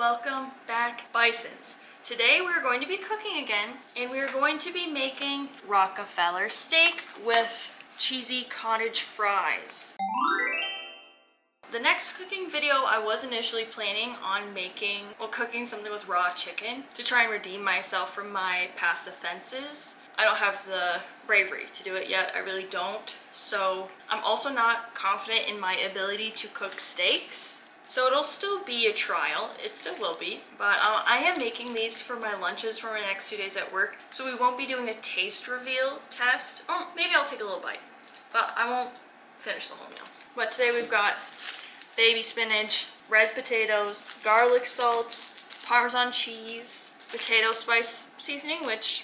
Welcome back, Bisons. Today we're going to be cooking again, and we're going to be making Rockefeller steak with cheesy cottage fries. The next cooking video I was initially planning on cooking something with raw chicken to try and redeem myself from my past offenses. I don't have the bravery to do it yet, I really don't. So I'm also not confident in my ability to cook steaks. So it'll still be a trial, it still will be, but I am making these for my lunches for my next 2 days at work, so we won't be doing a taste reveal test. Or maybe I'll take a little bite, but I won't finish the whole meal. But today we've got baby spinach, red potatoes, garlic salt, parmesan cheese, potato spice seasoning, which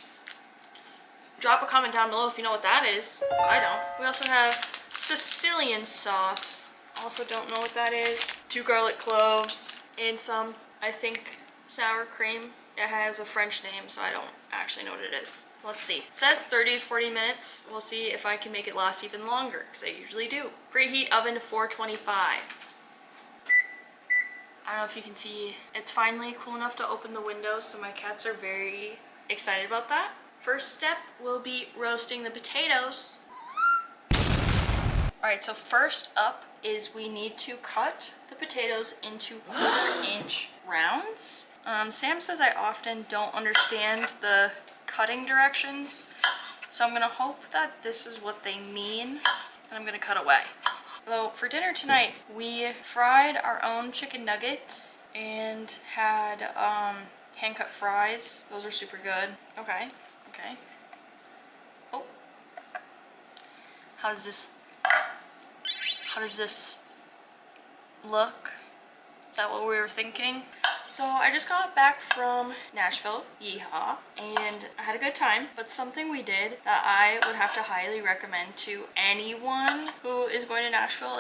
drop a comment down below if you know what that is. I don't. We also have Sicilian sauce. Also don't know what that is. 2 garlic cloves and some, I think, sour cream. It has a French name, so I don't actually know what it is. Let's see. It says 30 to 40 minutes. We'll see if I can make it last even longer, because I usually do. Preheat oven to 425. I don't know if you can see, it's finally cool enough to open the windows, so my cats are very excited about that. First step will be roasting the potatoes. Alright, so first up is we need to cut the potatoes into 1/4-inch rounds. Sam says I often don't understand the cutting directions, so I'm gonna hope that this is what they mean, and I'm gonna cut away. Although for dinner tonight, we fried our own chicken nuggets and had hand-cut fries. Those are super good. Okay. Oh. How does this look? Is that what we were thinking? So I just got back from Nashville, yeehaw, and I had a good time, but something we did that I would have to highly recommend to anyone who is going to Nashville,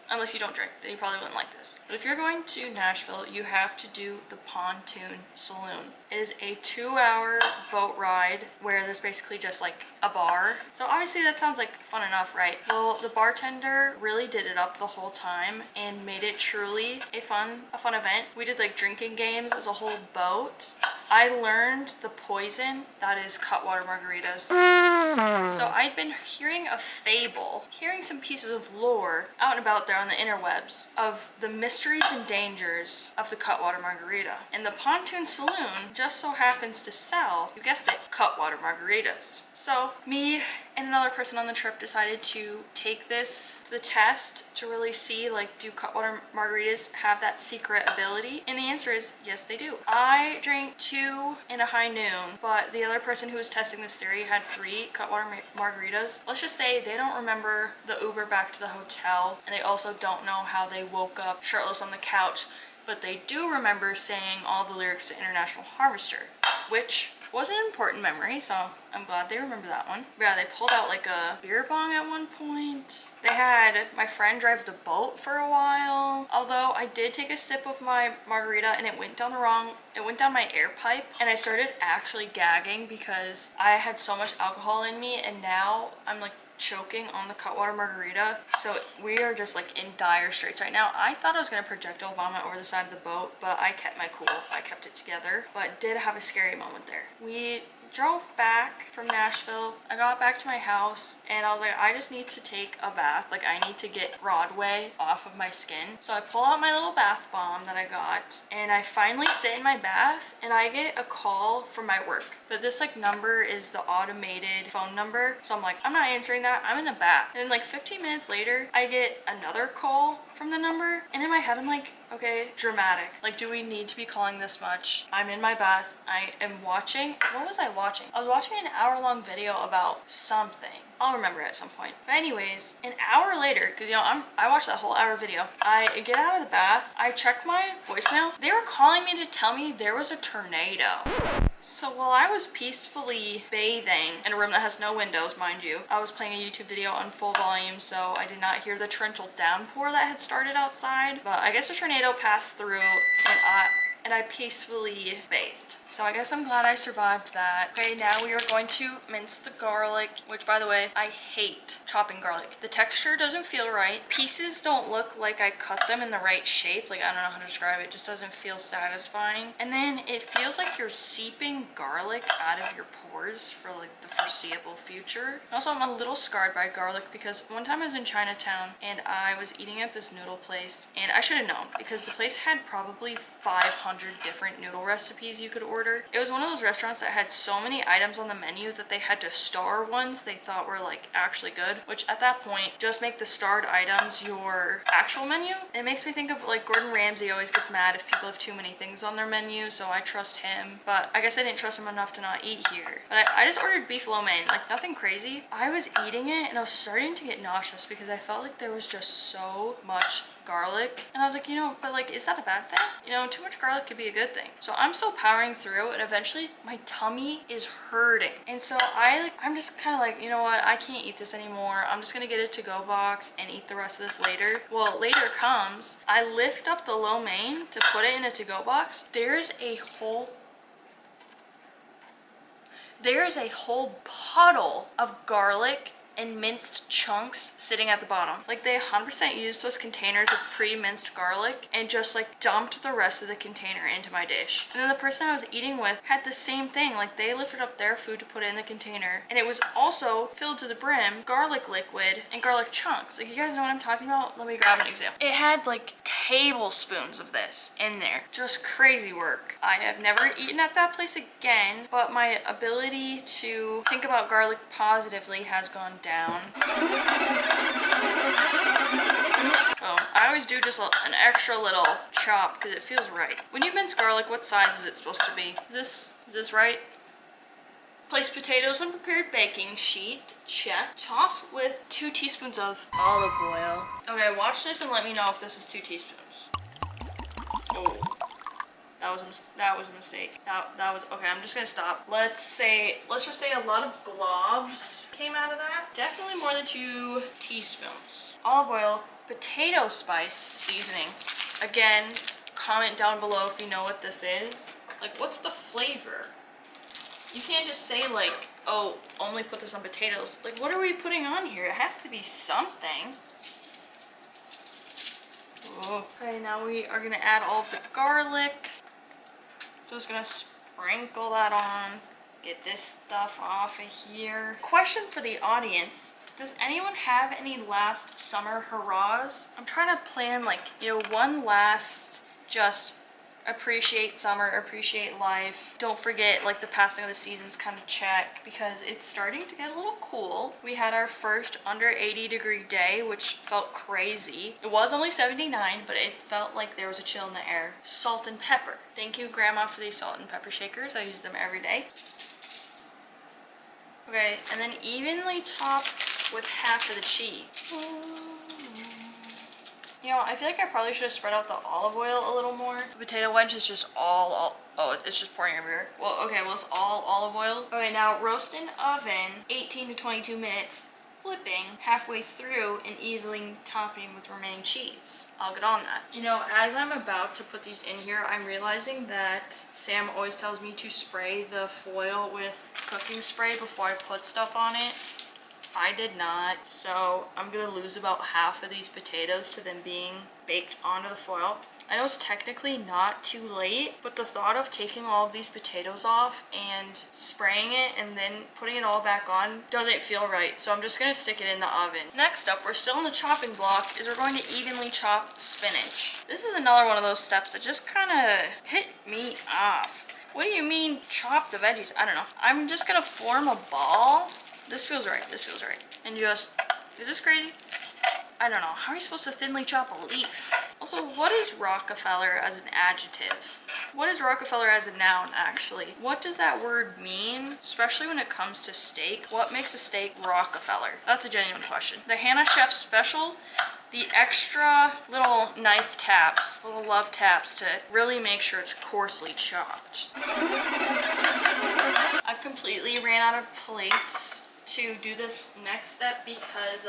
unless you don't drink, then you probably wouldn't like this. But if you're going to Nashville, you have to do the Pontoon Saloon. It is a 2-hour boat ride where there's basically just like a bar. So obviously that sounds like fun enough, right? Well, the bartender really did it up the whole time and made it truly a fun event. We did like drinking games as a whole boat. I learned the poison that is cutwater margaritas. So I'd been hearing a fable, hearing some pieces of lore out and about there on the interwebs of the mysteries and dangers of the cutwater margarita. And the Pontoon Saloon just so happens to sell, you guessed it, cutwater margaritas. So me and another person on the trip decided to take this to the test to really see, like, do cutwater margaritas have that secret ability? And the answer is yes, they do. I drank 2 in a high noon, but the other person who was testing this theory had 3 cutwater margaritas. Let's just say they don't remember the Uber back to the hotel, and they also don't know how they woke up shirtless on the couch, but they do remember saying all the lyrics to International Harvester, which was an important memory, so I'm glad they remember that one. But yeah, they pulled out like a beer bong at one point. They had my friend drive the boat for a while. Although I did take a sip of my margarita and it went down my air pipe, and I started actually gagging because I had so much alcohol in me, and now I'm like choking on the cutwater margarita. So we are just like in dire straits right now. I thought I was gonna projectile vomit over the side of the boat, but I kept my cool. I kept it together, but did have a scary moment there. We drove back from Nashville. I got back to my house and I was like, I just need to take a bath. Like, I need to get Broadway off of my skin. So I pull out my little bath bomb that I got, and I finally sit in my bath and I get a call from my work. But this like number is the automated phone number. So I'm like, I'm not answering that. I'm in the bath. And then like 15 minutes later, I get another call from the number. And in my head, I'm like, okay, dramatic. Like, do we need to be calling this much? I'm in my bath. I am watching. What was I watching? I was watching an hour-long video about something. I'll remember at some point. But anyways, an hour later, because you know, I watched that whole hour video. I get out of the bath. I check my voicemail. They were calling me to tell me there was a tornado. So while I was peacefully bathing in a room that has no windows, mind you, I was playing a YouTube video on full volume, so I did not hear the torrential downpour that had started outside. But I guess a tornado passed through, and I peacefully bathed. So I guess I'm glad I survived that. Okay, now we are going to mince the garlic, which by the way, I hate chopping garlic. The texture doesn't feel right. Pieces don't look like I cut them in the right shape. Like, I don't know how to describe it. It just doesn't feel satisfying. And then it feels like you're seeping garlic out of your pores for like the foreseeable future. Also, I'm a little scarred by garlic because one time I was in Chinatown and I was eating at this noodle place, and I should have known because the place had probably 500 different noodle recipes you could order. It was one of those restaurants that had so many items on the menu that they had to star ones they thought were like actually good, which at that point, just make the starred items your actual menu. It makes me think of like Gordon Ramsay always gets mad if people have too many things on their menu, so I trust him. But I guess I didn't trust him enough to not eat here. But I just ordered beef lo mein, like nothing crazy. I was eating it and I was starting to get nauseous because I felt like there was just so much garlic, and I was like, you know, but like, is that a bad thing? You know, too much garlic could be a good thing. So I'm still powering through, and eventually my tummy is hurting, and so I'm just kind of like, you know what, I can't eat this anymore. I'm just gonna get a to-go box and eat the rest of this later. Well, later comes, I lift up the lo mein to put it in a to-go box. There's a whole puddle of garlic and minced chunks sitting at the bottom. Like, they 100% used those containers of pre-minced garlic and just like dumped the rest of the container into my dish. And then the person I was eating with had the same thing. Like, they lifted up their food to put it in the container, and it was also filled to the brim garlic liquid and garlic chunks. Like, you guys know what I'm talking about? Let me grab an example. It had like tablespoons of this in there. Just crazy work. I have never eaten at that place again, but my ability to think about garlic positively has gone down. Oh, I always do just an extra little chop because it feels right. When you mince garlic, what size is it supposed to be? Is this right? Place potatoes on prepared baking sheet. Check. Toss with 2 teaspoons of olive oil. Okay, watch this and let me know if this is 2 teaspoons. Oh. That was a mistake. That was okay. I'm just gonna stop. Let's just say a lot of globs came out of that. Definitely more than 2 teaspoons. Olive oil, potato spice seasoning. Again, comment down below if you know what this is. Like, what's the flavor? You can't just say like, oh, only put this on potatoes. Like, what are we putting on here? It has to be something. Oh. Okay, now we are gonna add all of the garlic. Just gonna sprinkle that on. Get this stuff off of here. Question for the audience. Does anyone have any last summer hurrahs? I'm trying to plan like, you know, one last just appreciate summer, appreciate life. Don't forget like the passing of the seasons kind of check, because it's starting to get a little cool. We had our first under 80-degree day, which felt crazy. It was only 79, but it felt like there was a chill in the air. Salt and pepper. Thank you, Grandma, for these salt and pepper shakers. I use them every day. Okay, and then evenly top with half of the cheese. You know, I feel like I probably should have spread out the olive oil a little more. The potato wedge is just oh, it's just pouring everywhere. Well, okay, well, it's all olive oil. Okay, now roast in oven 18 to 22 minutes, flipping halfway through and evenly topping with remaining cheese. I'll get on that. You know, as I'm about to put these in here, I'm realizing that Sam always tells me to spray the foil with cooking spray before I put stuff on it. I did not, so I'm gonna lose about half of these potatoes to them being baked onto the foil. I know it's technically not too late, but the thought of taking all of these potatoes off and spraying it and then putting it all back on doesn't feel right, so I'm just gonna stick it in the oven. Next up, we're still in the chopping block, is we're going to evenly chop spinach. This is another one of those steps that just kind of hit me off. What do you mean chop the veggies? I don't know. I'm just gonna form a ball. This feels right, this feels right. And just, is this crazy? I don't know, how are you supposed to thinly chop a leaf? Also, what is Rockefeller as an adjective? What is Rockefeller as a noun, actually? What does that word mean, especially when it comes to steak? What makes a steak Rockefeller? That's a genuine question. The Hannah Chef Special, the extra little knife taps, little love taps to really make sure it's coarsely chopped. I've completely ran out of plates to do this next step because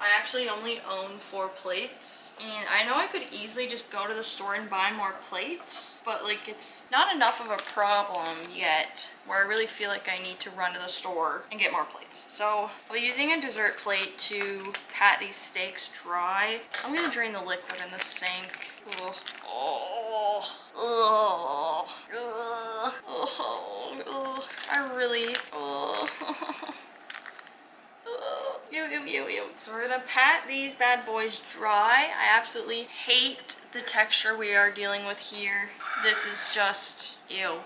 I actually only own 4 plates, and I know I could easily just go to the store and buy more plates, but like it's not enough of a problem yet where I really feel like I need to run to the store and get more plates. So I'll be using a dessert plate to pat these steaks dry. I'm gonna drain the liquid in the sink. Ugh. Oh, oh, oh, oh, oh, I really, oh. So we're gonna pat these bad boys dry. I absolutely hate the texture we are dealing with here. This is just, ew,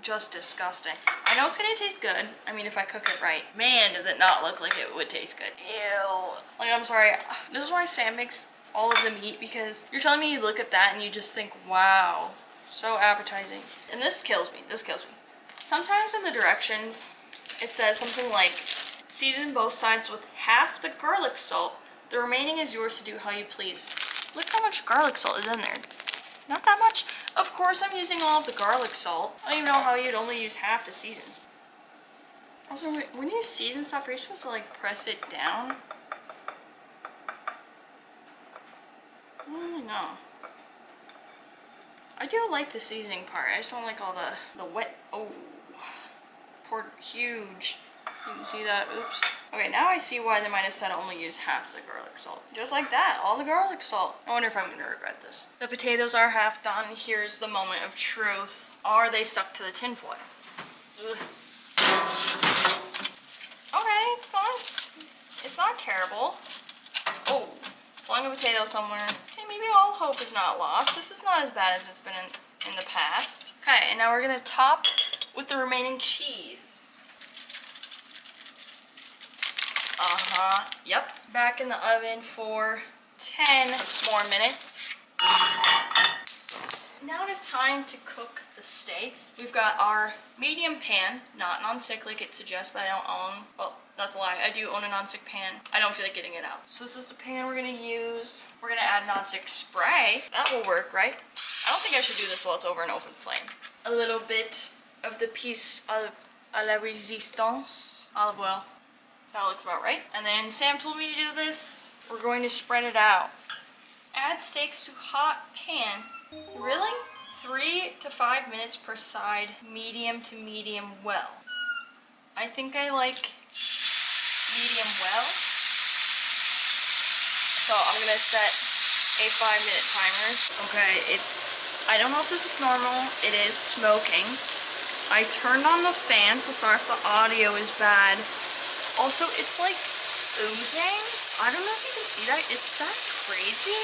just disgusting. I know it's gonna taste good. I mean, if I cook it right. Man, does it not look like it would taste good. Ew. Like, I'm sorry. This is why Sam makes all of the meat, because you're telling me you look at that and you just think, wow, so appetizing. And this kills me. This kills me. Sometimes in the directions, it says something like, season both sides with half the garlic salt. The remaining is yours to do how you please. Look how much garlic salt is in there. Not that much. Of course I'm using all of the garlic salt. I don't even know how you'd only use half to season. Also, when you season stuff, are you supposed to like press it down? I don't really know. I do like the seasoning part. I just don't like all the wet. Oh, poured huge. You can see that, oops. Okay, now I see why they might have said only use half the garlic salt. Just like that, all the garlic salt. I wonder if I'm gonna regret this. The potatoes are half done. Here's the moment of truth. Are they stuck to the tin foil? Ugh. Okay, it's not terrible. Oh, flung a potato somewhere. Okay, maybe all hope is not lost. This is not as bad as it's been in the past. Okay, and now we're gonna top with the remaining cheese. Yep. Back in the oven for 10 more minutes. Now it is time to cook the steaks. We've got our medium pan, not non-stick like it suggests, but I don't own. Well, that's a lie. I do own a non-stick pan. I don't feel like getting it out. So this is the pan we're gonna use. We're gonna add non-stick spray. That will work, right? I don't think I should do this while it's over an open flame. A little bit of the piece à la résistance, olive oil. That looks about right. And then Sam told me to do this. We're going to spread it out. Add steaks to hot pan. Really? 3 to 5 minutes per side, medium to medium well. I think I like medium well. So I'm gonna set a 5-minute timer. Okay, I don't know if this is normal. It is smoking. I turned on the fan, so sorry if the audio is bad. Also, it's like oozing. I don't know if you can see that. Is that crazy?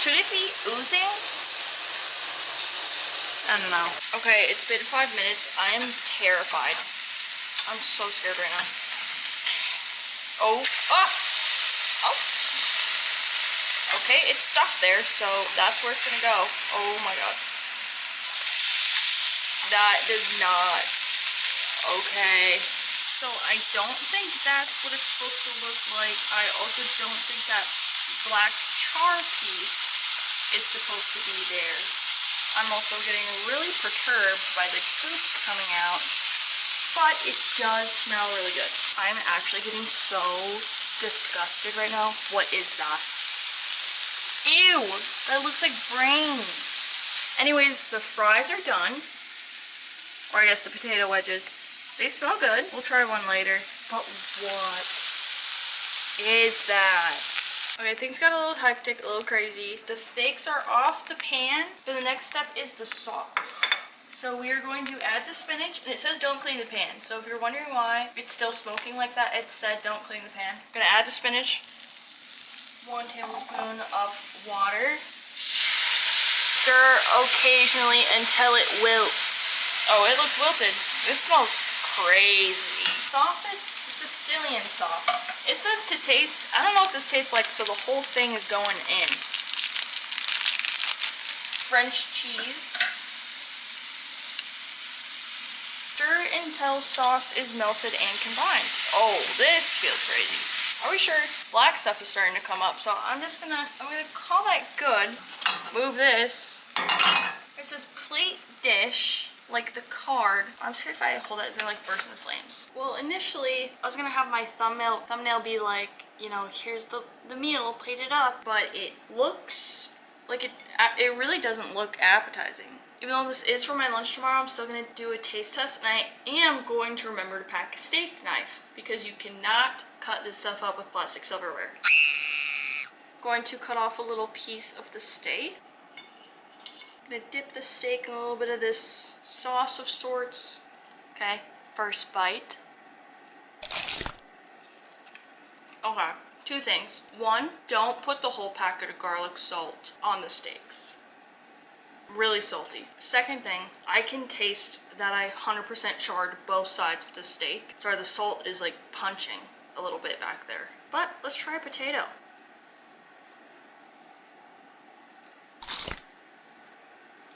Should it be oozing? I don't know. Okay, it's been 5 minutes. I am terrified. I'm so scared right now. Oh, ah! Oh. Okay, it's stuck there, so that's where it's gonna go. Oh my god. That does not. Okay. So I don't think that's what it's supposed to look like. I also don't think that black char piece is supposed to be there. I'm also getting really perturbed by the goop coming out, but it does smell really good. I'm actually getting so disgusted right now. What is that? Ew, that looks like brains. Anyways, the fries are done, or I guess the potato wedges. They smell good. We'll try one later. But what is that? Okay, things got a little hectic, a little crazy. The steaks are off the pan, but the next step is the sauce. So we are going to add the spinach, and it says don't clean the pan. So if you're wondering why it's still smoking like that, it said don't clean the pan. I'm gonna add the spinach. 1 tablespoon of water. Stir occasionally until it wilts. Oh, it looks wilted. This smells crazy. Soften Sicilian sauce. It says to taste. I don't know what this tastes like, so the whole thing is going in. French cheese. Stir until sauce is melted and combined. Oh, this feels crazy. Are we sure? Black stuff is starting to come up, so I'm gonna call that good. Move this. It says plate dish. Like the card. I'm scared if I hold it, it's gonna like burst into flames. Well, initially, I was gonna have my thumbnail be like you know, here's the meal plated up, but it looks like it really doesn't look appetizing. Even though this is for my lunch tomorrow, I'm still gonna do a taste test, and I am going to remember to pack a steak knife because you cannot cut this stuff up with plastic silverware. Going to cut off a little piece of the steak. I'm gonna dip the steak in a little bit of this sauce of sorts. Okay, first bite. Okay, two things. One, don't put the whole packet of garlic salt on the steaks. Really salty. Second thing, I can taste that I 100% charred both sides of the steak. Sorry, the salt is like punching a little bit back there. But let's try a potato.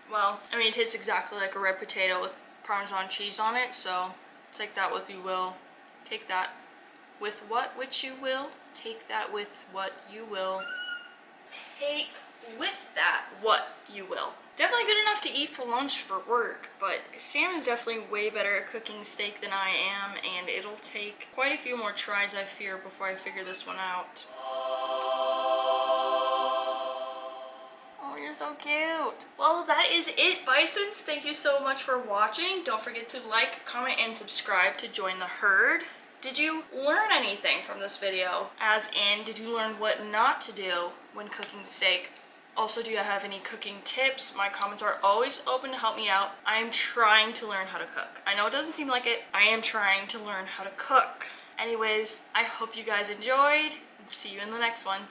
Well, I mean, it tastes exactly like a red potato with Parmesan cheese on it, so take that with you will. Take that with which you will. Take that with what you will. Take with that what you will. Definitely good enough to eat for lunch for work, but Sam is definitely way better at cooking steak than I am, and it'll take quite a few more tries, I fear, before I figure this one out. Oh, you're so cute. Well, that is it, Bisons. Thank you so much for watching. Don't forget to like, comment, and subscribe to join the herd. Did you learn anything from this video? As in, did you learn what not to do when cooking steak? Also, do you have any cooking tips? My comments are always open to help me out. I am trying to learn how to cook. I know it doesn't seem like it. I am trying to learn how to cook. Anyways, I hope you guys enjoyed. See you in the next one.